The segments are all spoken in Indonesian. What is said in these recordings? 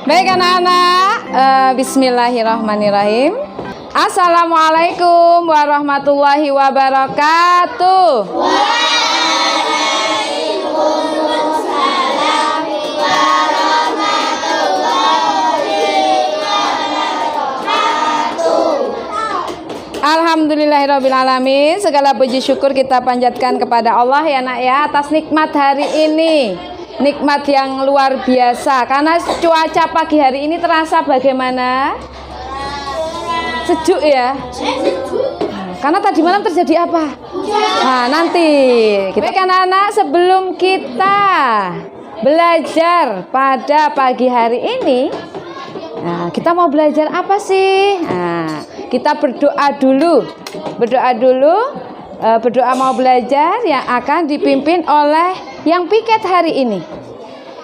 Baik anak-anak, bismillahirrahmanirrahim. Assalamualaikum warahmatullahi wabarakatuh. Waalaikumsalam warahmatullahi wabarakatuh. Alhamdulillahirrabbilalamin. Segala puji syukur kita panjatkan kepada Allah ya nak ya, atas nikmat hari ini. Nikmat yang luar biasa. Karena cuaca pagi hari ini terasa bagaimana? Sejuk ya. Karena tadi malam terjadi apa? Nah nanti kita anak-anak, sebelum kita belajar pada pagi hari ini, nah, kita mau belajar apa sih? Nah, kita berdoa dulu. Berdoa mau belajar yang akan dipimpin oleh yang piket hari ini.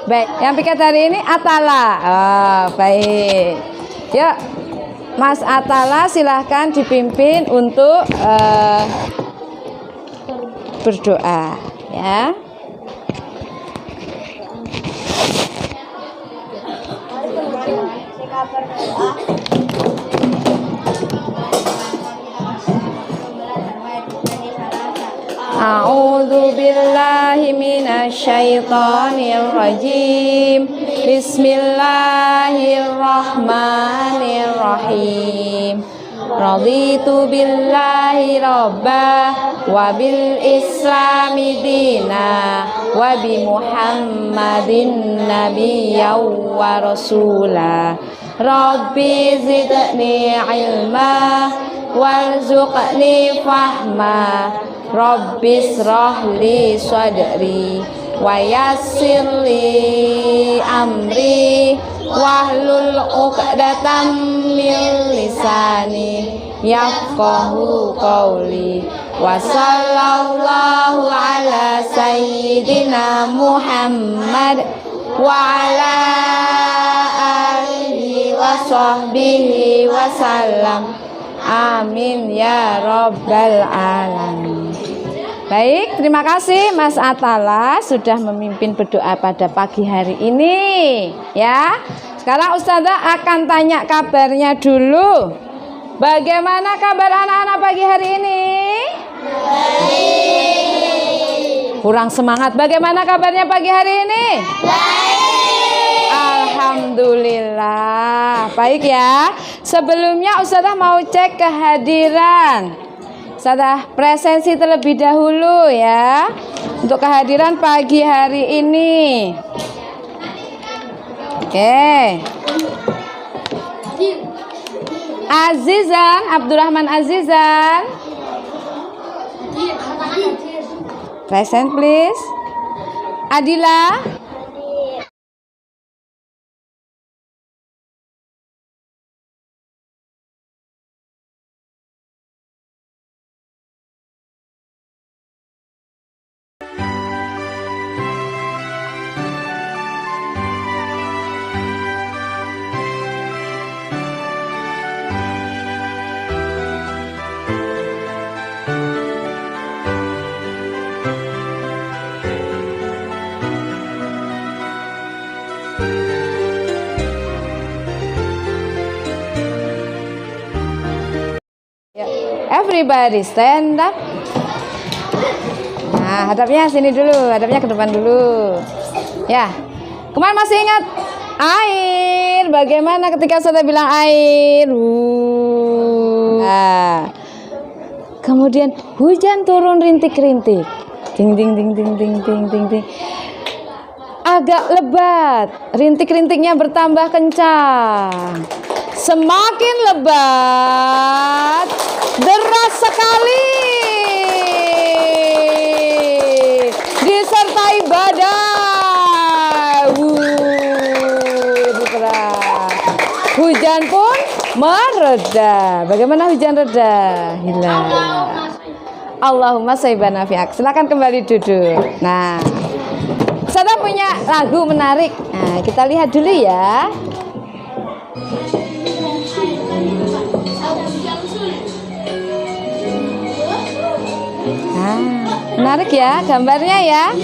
Baik, yang piket hari ini Atala. Oh, baik. Yuk, Mas Atala silahkan dipimpin untuk berdoa ya. A'udzu billahi minasyaitonir rajim. Bismillahirrahmanirrahim. Raditu billahi rabba wa bil islami dina wa bi Muhammadin nabiyyan wa rasula. Rabbi zidni ilma warzuqni fahma. Rabbis rahli sadri wa yassirli amri wahlul 'uqdatam min lisani yafqahu qawli. Wa sallallahu ala sayyidina Muhammad wa ala alihi wa sahbihi wa sallam. Amin ya rabbal alamin. Baik, terima kasih Mas Atala sudah memimpin berdoa pada pagi hari ini ya. Sekarang Ustazah akan tanya kabarnya dulu. Bagaimana kabar anak-anak pagi hari ini? Baik. Kurang semangat. Bagaimana kabarnya pagi hari ini? Baik. Alhamdulillah. Baik ya. Sebelumnya Ustazah mau cek kehadiran. Ustazah presensi terlebih dahulu ya untuk kehadiran pagi hari ini. Oke. Azizan, Abdurrahman Azizan. Present please. Adila. Everybody stand up. Nah, hadapnya sini dulu, hadapnya ke depan dulu. Ya. Kemarin masih ingat air? Bagaimana ketika saya bilang air? Nah. Kemudian hujan turun rintik-rintik. Ding ding ding ding ding ding ding ding. Agak lebat, rintik-rintiknya bertambah kencang. Semakin lebat, deras sekali, disertai badai. Lebih keras. Hujan pun mereda. Bagaimana hujan reda? Hilang. Allahumma sholli nafi'ak. Silakan kembali duduk. Nah, saya punya lagu menarik. Nah, kita lihat dulu ya. Nah, menarik ya gambarnya ya.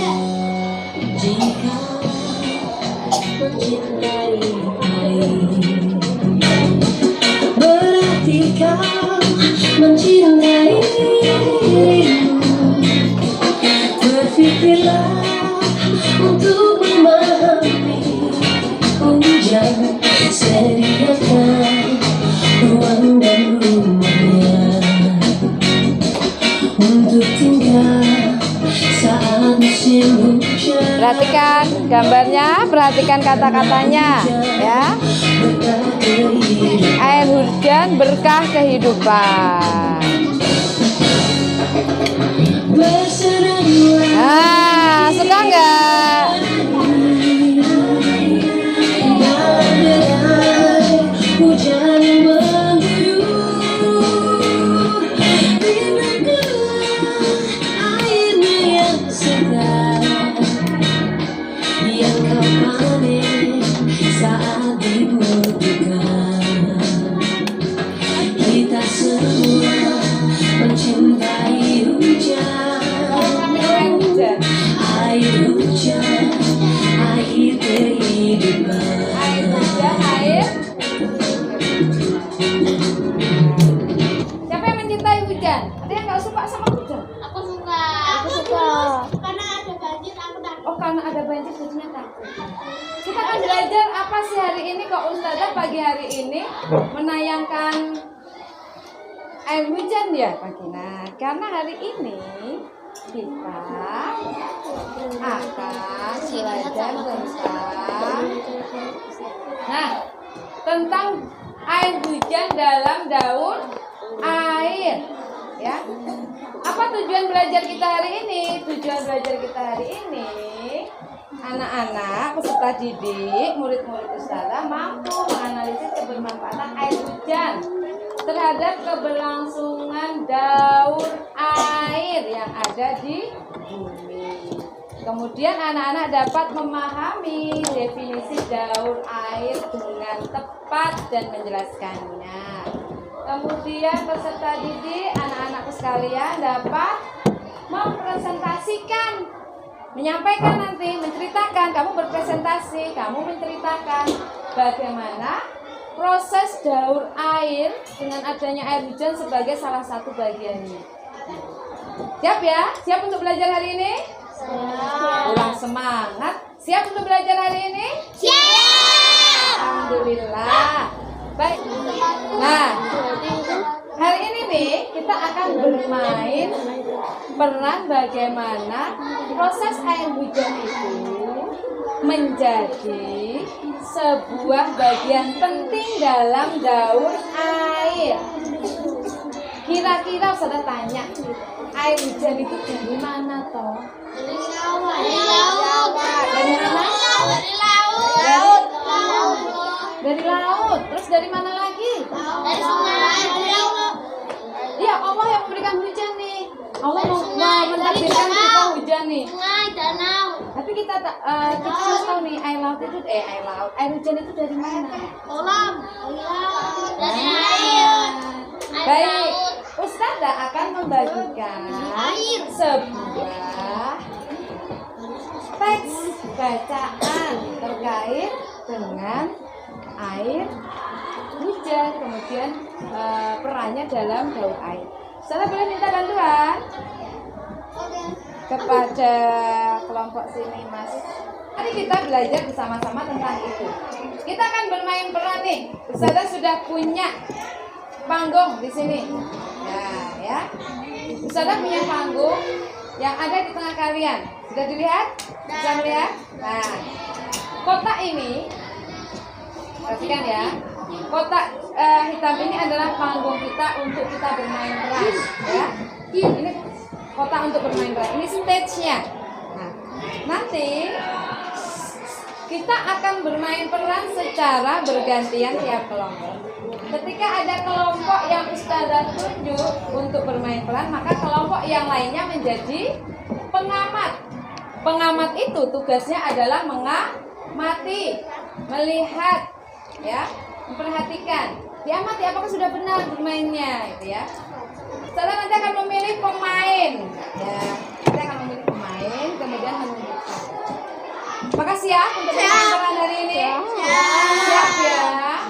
mencintai berpikirlah untuk memahami hujan, sediakan ruang dan rumahnya untuk tinggal saat musim hujan. Perhatikan gambarnya, perhatikan kata-katanya ya. Air hujan berkah kehidupan. Nah, suka nggak? Hujan mengguyur, airnya yang segar, yang kau panen saat dibutuhkan. Kita semua mencintai hujan, air hujan, air kehidupan. Air hujan, air. Siapa yang mencintai hujan? Ada yang nggak suka sama hujan? Aku suka. Aku suka. Karena ada banjir aku takut. Oh, karena ada banjir jadinya takut. Kita akan belajar apa sih hari ini kok Ustazah pagi hari ini menayangkan air hujan ya pagi. Nah, karena hari ini kita akan belajar tentang air hujan dalam daun air ya. Apa tujuan belajar kita hari ini? Tujuan belajar kita hari ini anak-anak peserta didik, murid-murid Ustazah mampu menganalisis kebermanfaatan air hujan terhadap keberlangsungan daur air yang ada di bumi. Kemudian anak-anak dapat memahami definisi daur air dengan tepat dan menjelaskannya. Kemudian peserta didik, anak-anakku sekalian dapat mempresentasikan, menyampaikan nanti, menceritakan, kamu berpresentasi, kamu menceritakan bagaimana proses daur air dengan adanya air hujan sebagai salah satu bagiannya. Siap ya? Siap untuk belajar hari ini? Siap. Ulang semangat. Siap untuk belajar hari ini? Siap. Alhamdulillah. Baik. Nah, hari ini nih kita akan bermain peran bagaimana proses air hujan itu menjadi sebuah bagian penting dalam daur air. Kira-kira sudah tanya, air hujan itu dari mana toh? Dari laut. Dari mana? Dari laut. Dari laut. Terus dari mana lagi? Dari sungai. Iya, Allah yang memberikan hujan nih. Allah mau mentakdirkan kita hujan nih. Sungai, danau. Tapi kita harus tahu nih air hujan itu dari mana? Kolam. Dari air. Baik, Ustazah akan membagikan sebuah teks bacaan terkait dengan air hujan, kemudian perannya dalam daur air. Ustazah boleh minta bantuan kepada kelompok sini, Mas. Mari kita belajar bersama-sama tentang itu. Kita akan bermain peran nih. Ustazah sudah punya panggung di sini. Nah, ya. Ustazah punya panggung yang ada di tengah kalian. Sudah dilihat? Bisa melihat? Nah, kotak ini, perhatikan ya. Kotak hitam ini adalah panggung kita untuk kita bermain peran, ya. Ini kotak untuk bermain peran. Ini stage-nya. Nah, nanti kita akan bermain peran secara bergantian tiap kelompok. Ketika ada kelompok yang Ustazah tunjuk untuk bermain peran, maka kelompok yang lainnya menjadi pengamat. Pengamat itu tugasnya adalah mengamati, melihat, ya, memperhatikan, diamati apakah sudah benar bermainnya, gitu ya. Ustazah nanti akan memilih pemain, ya, kita akan memilih pemain, kemudian menunjukkan. Apakah siap untuk bermain peran hari ini? Siap ya. Nah,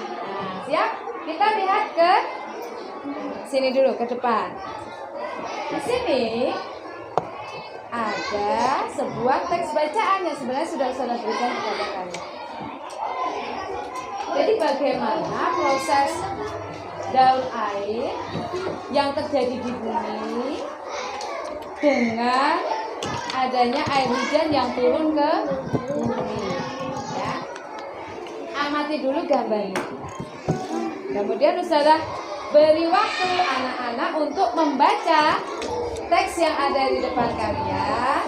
siap. Kita lihat ke sini dulu ke depan. Di sini ada sebuah teks bacaan yang sebenarnya sudah saya berikan kepada kalian. Jadi bagaimana proses daur air yang terjadi di bumi dengan adanya air hujan yang turun ke bumi. Ya. Amati dulu gambarnya. Kemudian Ustazah beri waktu anak-anak untuk membaca teks yang ada di depan kalian.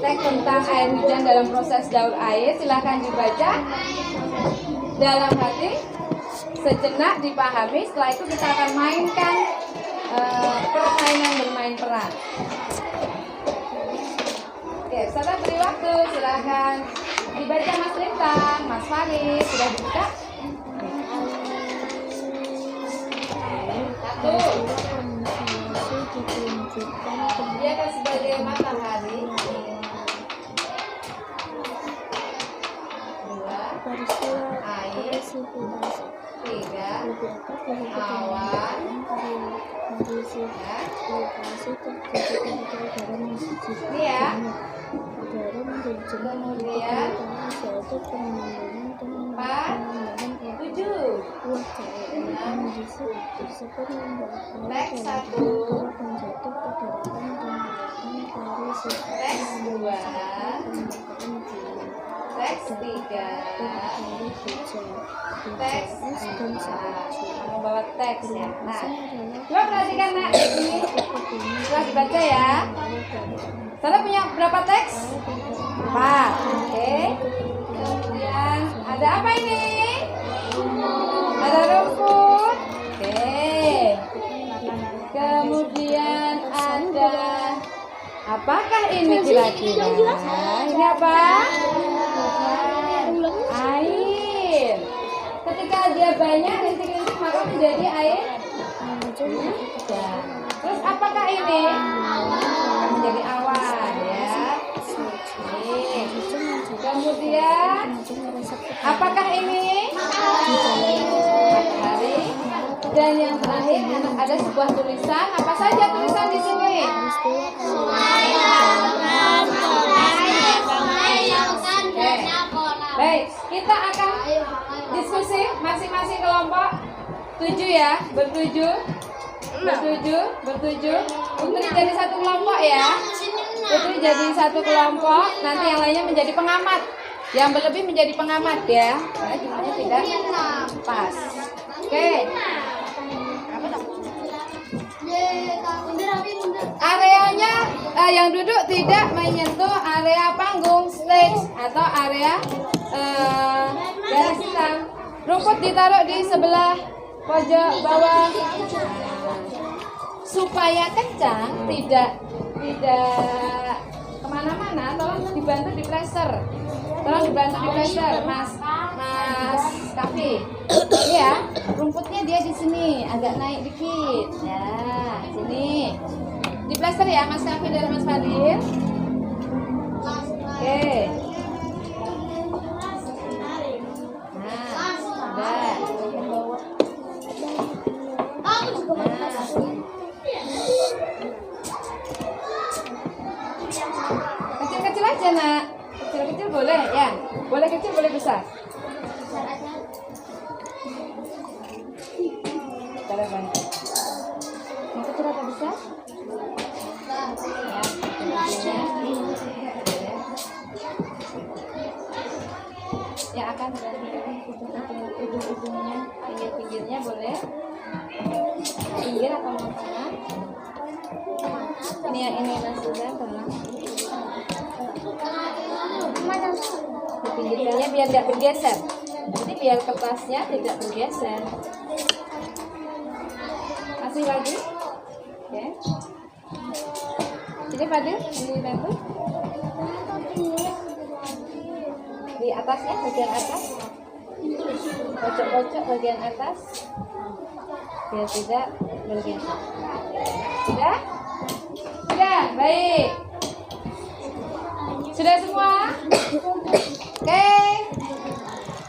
Teks tentang air hujan dalam proses daur air, silahkan dibaca dalam hati, sejenak dipahami. Setelah itu kita akan mainkan permainan bermain peran. Oke, Ustazah beri waktu, silahkan dibaca Mas Lintang, Mas Farid, sudah dibuka? Satu. Dia kan sebagai matahari. Dua. Air. Tiga. Awan. Ini ya. Kemudian 4, 7. Teks 1. Teks 2. Teks 3. Teks 4. Kamu bawa teks ya. Nah, coba perhatikan nak ini. Setelah dibaca ya. Saudara punya berapa teks? 4. Oke. Kemudian ada apa ini? Ada rumput. Oke. Kemudian ada, apakah ini kira-kira? Ini apa? Air. Ketika dia banyak rintik-rintik maka menjadi air hujan. Terus apakah ini? Akan menjadi awan ya. Nih. Kemudian apakah ini? Matahari. Dan yang terakhir ada sebuah tulisan. Apa saja tulisan di sini? Baik, kita akan diskusi masing-masing kelompok 7 ya, bertujuh. Putri jadi satu kelompok ya. Putri jadi satu kelompok. Nanti yang lainnya menjadi pengamat. Yang berlebih menjadi pengamat ya. Karena jumlahnya tidak pas. Oke. Areanya yang duduk tidak menyentuh area panggung stage atau area garis hitam. Rumput ditaruh di sebelah pojok bawah supaya kencang, tidak kemana-mana. Tolong dibantu di plaster. Mas Kafi. Ya, rumputnya dia di sini, agak naik dikit. Ya, sini. Di plaster ya, Mas Kafi dan Mas Fadil. Oke. Nah, udah. Kecil-kecil aja nak. Kecil-kecil boleh ya. Boleh kecil, boleh besar. Cara bantu. Mau kecil atau besar? Ya akan berarti ujung-ujungnya, pinggir-pinggirnya boleh. Pinggir atau mau tengah? Ini yang ini maksudnya tengah. Dipinggirkannya biar tidak bergeser. Jadi biar kertasnya tidak bergeser. Masih lagi? Oke. Jadi Fadil, ini bantu. Di atasnya, bagian atas. Pojok-pojok bagian atas. Biar tidak bergeser. Sudah? Sudah, baik. Sudah semua? Oke.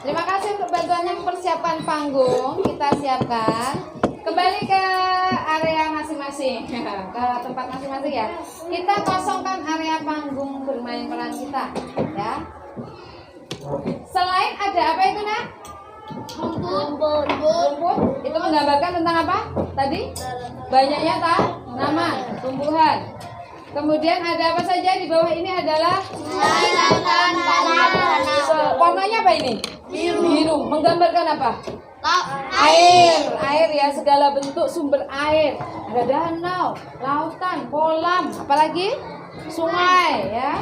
Terima kasih untuk bantuannya persiapan panggung. Kita siapkan. Kembali ke area masing-masing, ke tempat masing-masing ya. Kita kosongkan area panggung bermain peran kita, ya. Selain ada apa itu nak? Rumput. Rumput. Itu menggambarkan tentang apa? Tadi? Banyaknya tanaman, tumbuhan. Kemudian ada apa saja di bawah ini adalah warnanya apa ini? Biru. Menggambarkan apa? Air ya, segala bentuk sumber air. Ada danau, lautan, kolam, apalagi sungai ya.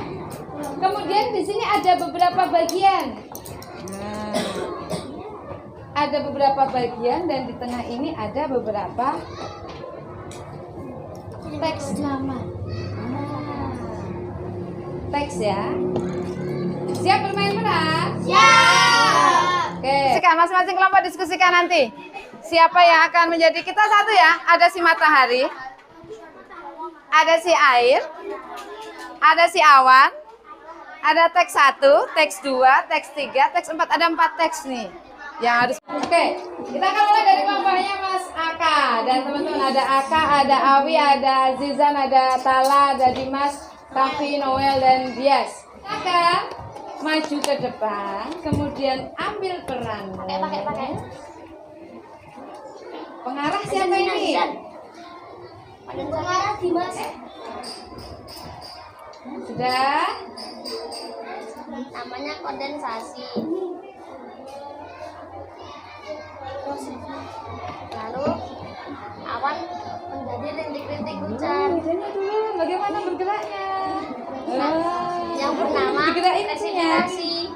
Kemudian di sini ada beberapa bagian. Nah, ada beberapa bagian dan di tengah ini ada beberapa teks nama. Teks ya. Siap bermain peran? Siap. Oke. Sekarang masing-masing kelompok diskusikan nanti. Siapa yang akan menjadi kita satu ya? Ada si matahari, ada si air, ada si awan, ada teks 1, teks 2, teks 3, teks 4. Ada 4 teks nih yang harus. Oke, kita akan mulai dari kelompoknya Mas Aka dan teman-teman. Ada Aka, ada Awi, ada Azizan, ada Tala, ada Dimas, Kavi, Noel, dan Bias. Akan maju ke depan, kemudian ambil peran. Pakai. Pengarah siapa ini? Pengarah Dimas. Sudah? Namanya kondensasi. Lalu awan menjadi rintik-rintik hujan. Hujannya dulu, bagaimana bergeraknya? Yang bernama digerakin ininya. presentasi.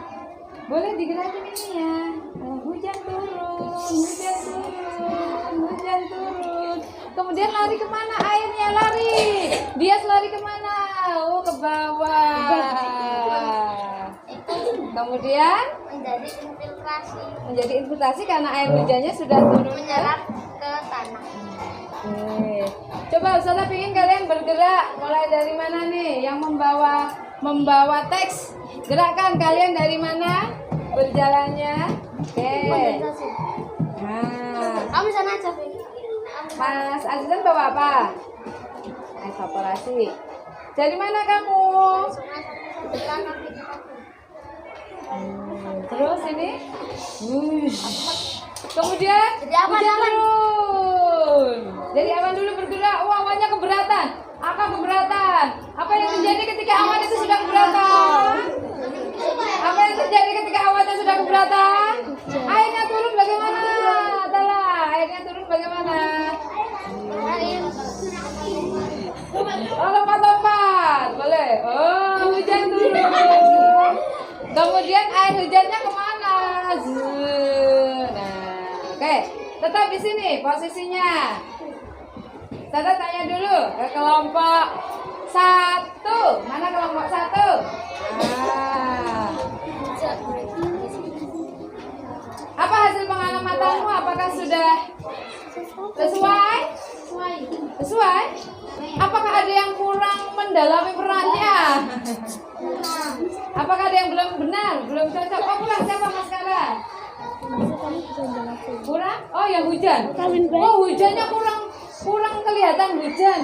Boleh digerakin ininya. Hujan turun, hujan turun, hujan turun. Kemudian lari kemana airnya? Lari. Dia lari kemana? Oh, ke bawah. Kemudian menjadi infiltrasi karena air hujannya sudah turun menyerap ke tanah. Oke. Coba Ustazah ingin kalian bergerak. Mulai dari mana nih? Yang membawa teks. Gerakkan kalian dari mana? Berjalannya. Oke. Nah, Kamu sana aja, Mas Azizan bawa apa? Evaporasi. Dari mana kamu? Terus ini? Kemudian hujan turun. Dari awan dulu bergerak. Oh, awannya keberatan. Akan keberatan. Apa yang terjadi ketika awan itu sudah keberatan? Apa yang terjadi ketika awannya sudah keberatan? Airnya turun bagaimana? Tala, airnya turun bagaimana? Oh, lompat-lompat. Boleh. Oh, hujan turun. Kemudian air hujannya kemana? Nah, oke. Tetap di sini posisinya. Tata tanya dulu ke kelompok 1. Mana kelompok 1? Nah. Apa hasil pengamatanmu? Apakah sudah sesuai? Sesuai? Apakah ada yang kurang mendalami perannya? Apakah ada yang belum benar? Belum cocok? Oh, kurang siapa Mas Kara? Kurang? Oh, yang hujan. Oh, hujannya kurang kelihatan hujan.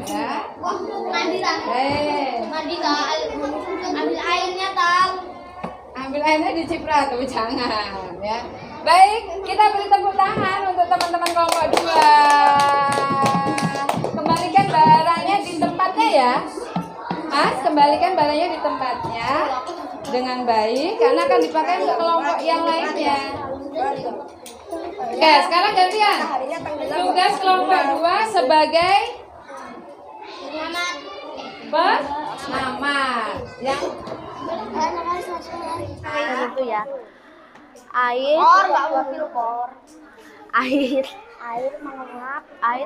Ya. Mandi tak? Mandi tak? Ambil airnya tak? Ambil airnya diciprat, tapi jangan ya. Baik, kita beri tepuk tangan untuk teman-teman kelompok 2. Kembalikan barangnya di tempatnya ya. Mas, kembalikan barangnya di tempatnya dengan baik karena akan dipakai untuk kelompok yang lainnya. Oke, sekarang gantian. Tugas kelompok 2 sebagai pengamat. Yang itu ya. Air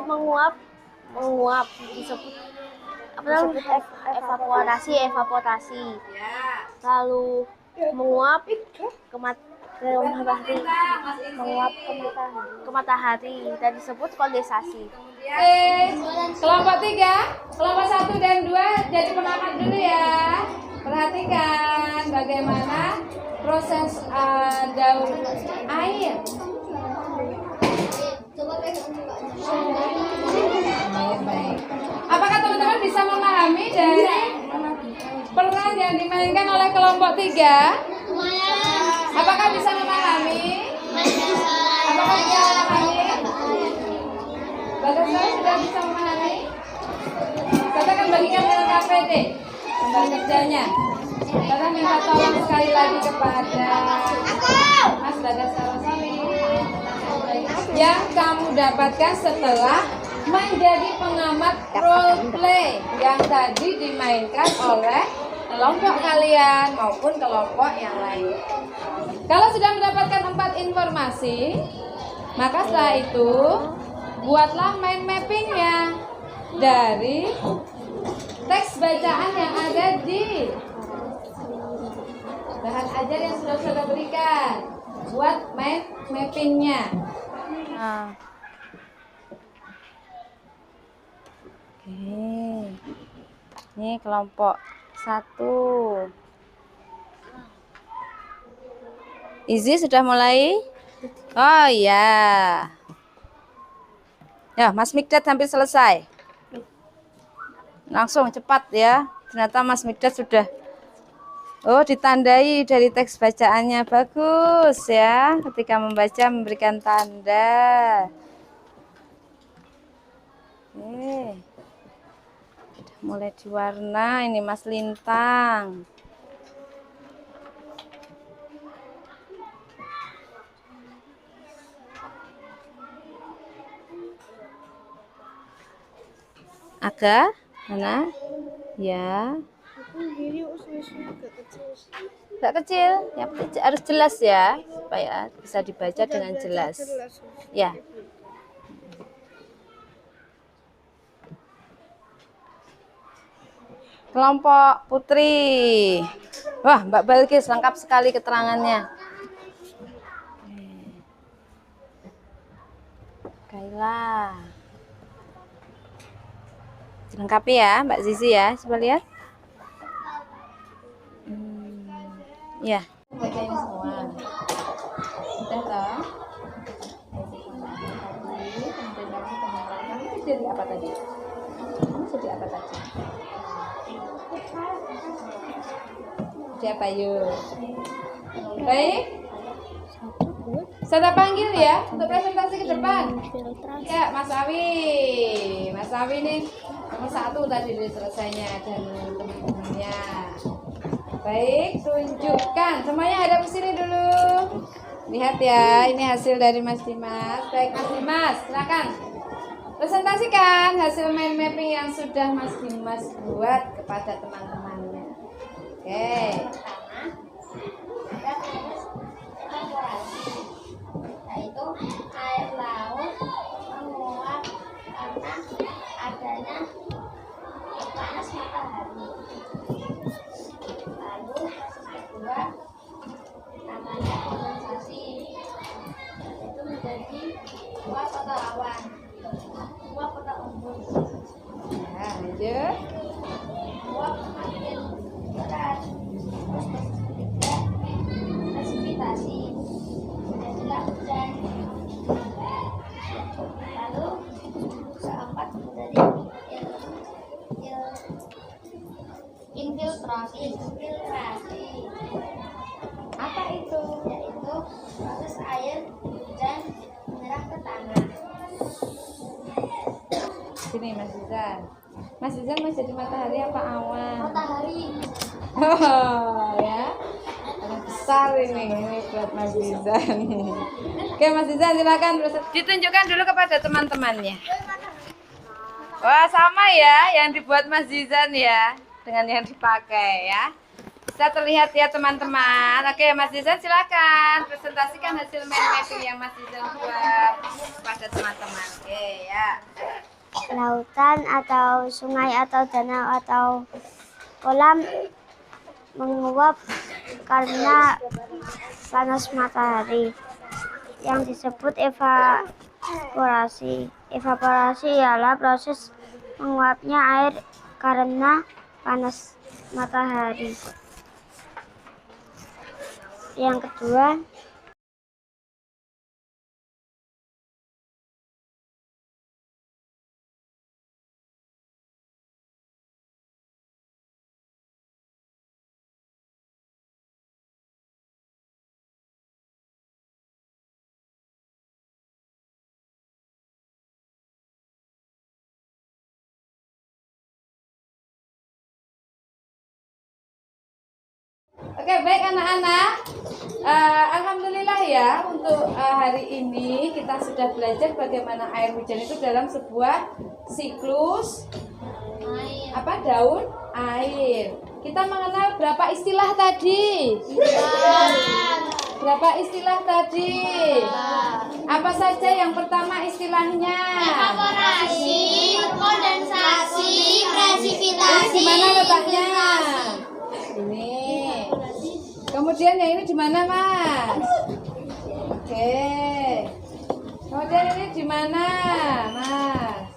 menguap disebut apa namanya? Evaporasi. Lalu menguap ke matahari dan disebut kondensasi. Kelompok 3, kelompok 1 dan 2 jadi pengamat dulu ya. Perhatikan bagaimana proses daur air. Baik. Apakah teman-teman bisa memahami dari peran yang dimainkan oleh kelompok 3? Apakah bisa memahami? Apakah bisa memahami? Bagus, saya sudah bisa memahami. Saya akan bagikan dengan KPD gambar kerjanya. Saya minta tolong sekali lagi kepada Mas Bagas Sarosari yang kamu dapatkan setelah menjadi pengamat role play yang tadi dimainkan oleh kelompok kalian maupun kelompok yang lain. Kalau sudah mendapatkan 4 informasi, maka setelah itu buatlah mind mappingnya dari teks bacaan yang ada di bahan ajar yang sudah saya berikan. Buat mind mappingnya. Nah. Oke. Ini kelompok 1. Izzy sudah mulai? Oh iya. Ya, Mas Mikdad hampir selesai. Langsung cepat ya. Ternyata Mas Mikdad sudah. Oh, ditandai dari teks bacaannya. Bagus ya. Ketika membaca memberikan tanda. Oke. Sudah mulai diwarna. Ini Mas Lintang. Aga, mana? Ya. Enggak kecil, yang harus jelas ya, supaya bisa dibaca dengan jelas. Ya. Kelompok Putri. Wah, Mbak Balkis lengkap sekali keterangannya. Kaila. Dilengkapi ya, Mbak Zizi ya. Coba lihat. Ya. Baca ini semua. Sudah toh? Kamu jadi apa tadi? Kamu jadi apa tadi? Jadi apa yuk? Baik. Saya panggil ya untuk presentasi ke depan. Ya, Mas Awi. Mas Awi nih nomor 1 tadi selesainya dan teman-temannya. Baik, tunjukkan. Semuanya hadap ke sini dulu. Lihat ya, ini hasil dari Mas Dimas. Baik, Mas Dimas, silakan. Presentasikan hasil mind mapping yang sudah Mas Dimas buat kepada teman-temannya. Oke. Yaitu air laut menguap karena adanya panas matahari. Lalu kedua namanya kondensasi, itu menjadi uap atau awan, uap atau embun. Ya, lanjut. Uap semakin deras. Terus ketiga presipitasi, jadilah hujan. Lalu keempat menjadi infiltrasi. Apa itu? Yaitu proses air hujan menyerap ke tanah. Sini Mas Zizan. Mas Zizan mau jadi matahari apa awan? Matahari. Oh ya. Paling besar ini buat Mas Zizan. Oke Mas Zizan silakan ditunjukkan dulu kepada teman-temannya. Wah sama ya yang dibuat Mas Zizan ya dengan yang dipakai ya. Bisa terlihat ya teman-teman. Oke Mas Zizan silakan presentasikan hasil mind mapping yang Mas Zizan buat kepada teman-teman. Oke ya. Lautan atau sungai atau danau atau kolam menguap karena panas matahari yang disebut evaporasi. Evaporasi ialah proses menguapnya air karena panas matahari. Yang kedua, Oke, baik anak-anak. Alhamdulillah ya untuk hari ini kita sudah belajar bagaimana air hujan itu dalam sebuah siklus daun air. Kita mengenal berapa istilah tadi? Berapa istilah tadi? Apa saja yang pertama istilahnya? Evaporasi, kondensasi, presipitasi. Di mana letaknya? Ini. Kemudian yang ini di mana, Mas? Oke. Kemudian ini di mana, Mas?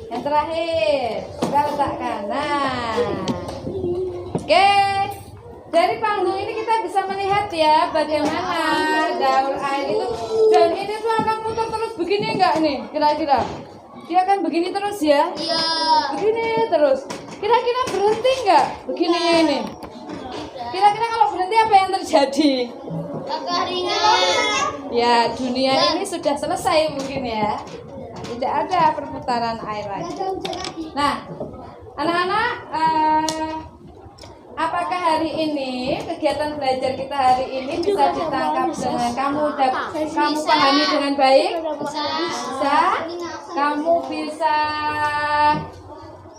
Yang terakhir, kita letakkan. Nah. Oke. Dari panggung ini kita bisa melihat ya bagaimana daun air itu. Dan ini tuh akan muter terus begini enggak nih? Kira-kira dia akan begini terus ya? Iya. Begini terus. Kira-kira berhenti enggak begininya ini? Kira-kira kalau berhenti apa yang terjadi? Kekeringan. Ya, dunia ini sudah selesai mungkin ya. Tidak ada perputaran air lagi. Nah, anak-anak, apakah hari ini kegiatan belajar kita hari ini bisa ditangkap dengan kamu pahami dengan baik? Bisa? Kamu bisa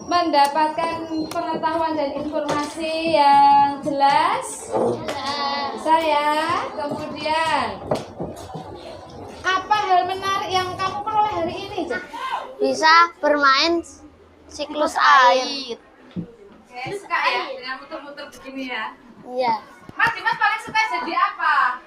mendapatkan pengetahuan dan informasi yang jelas? Bisa ya? Kemudian apa hal menarik yang kamu peroleh hari ini? Bisa bermain siklus air. Oke, suka ya dengan muter-muter begini ya. Iya. Mas Dimas paling suka jadi apa?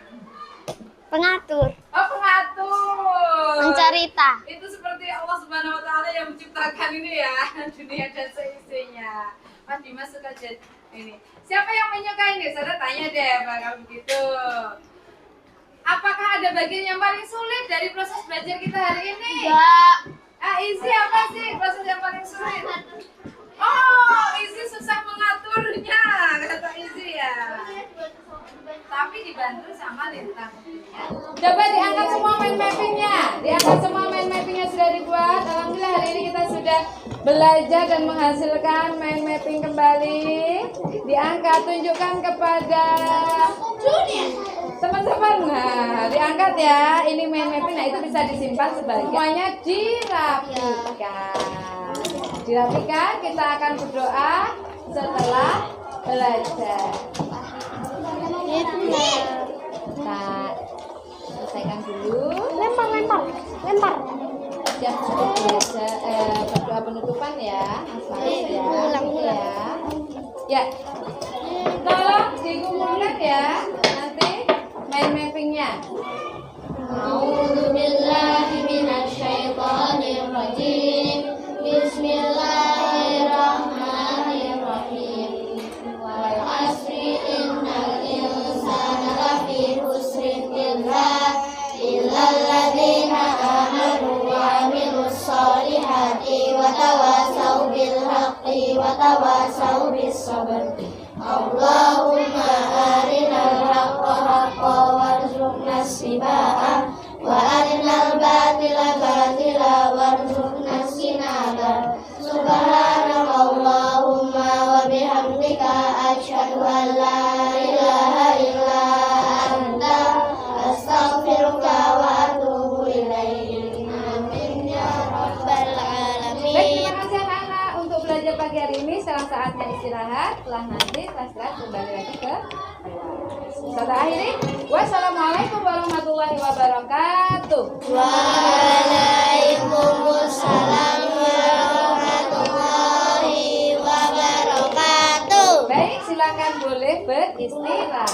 Pengatur. Oh, pengatur. Mencerita. Itu seperti Allah Subhanahu wa taala yang menciptakan ini ya, dunia dan seisinya. Mas Dimas suka jadi ini. Siapa yang menyukai ini? Saya tanya deh, kalau begitu. Apakah ada bagian yang paling sulit dari proses belajar kita hari ini? Enggak. Isi apa sih proses yang paling sulit? Oh, Isi susah mengaturnya, kata Isi ya. Tapi dibantu sama Lintang. Coba diangkat semua mind mappingnya. Diangkat semua mind mappingnya sudah dibuat. Alhamdulillah hari ini kita sudah belajar dan menghasilkan mind mapping kembali. Diangkat, tunjukkan kepada teman-teman. Nah, diangkat ya. Ini mind mapping. Nah, itu bisa disimpan sebagai semuanya dirapikan. Dirapikan, kita akan berdoa setelah belajar. Nah, selesaikan dulu. Lempar. Siap untuk belajar berdoa penutupan ya, Mas Faris ya. Ya. Tolong dikumpulkan ya nanti mind mappingnya. A'udzubillahi minasyaitonirrajim. Bismillahirrahmanirrahim. Wal asri innal insana lafi khusrin illal ladzina amanu wa amilus solihati wa tawasaw bil haqqi wa tawasaw bis sabr. Allahumma arinal haqqa haqqan warzuqna ittiba'ah wa arinal batila batila warzuqna ijtinabah. Subhanakallahumma wa bihamdika asyhadu an la ilaha illa anta astaghfiruka wa atubu ilaik. Amin ya rabbal alamin. Baik, terima kasih anak-anak untuk belajar pagi hari ini. Sekarang saatnya istirahat. Setelah nanti kelas kembali lagi ke Kita akhiri. Wassalamualaikum warahmatullahi wabarakatuh. Waalaikumsalam warahmatullahi wabarakatuh. Baik, silakan boleh beristirahat.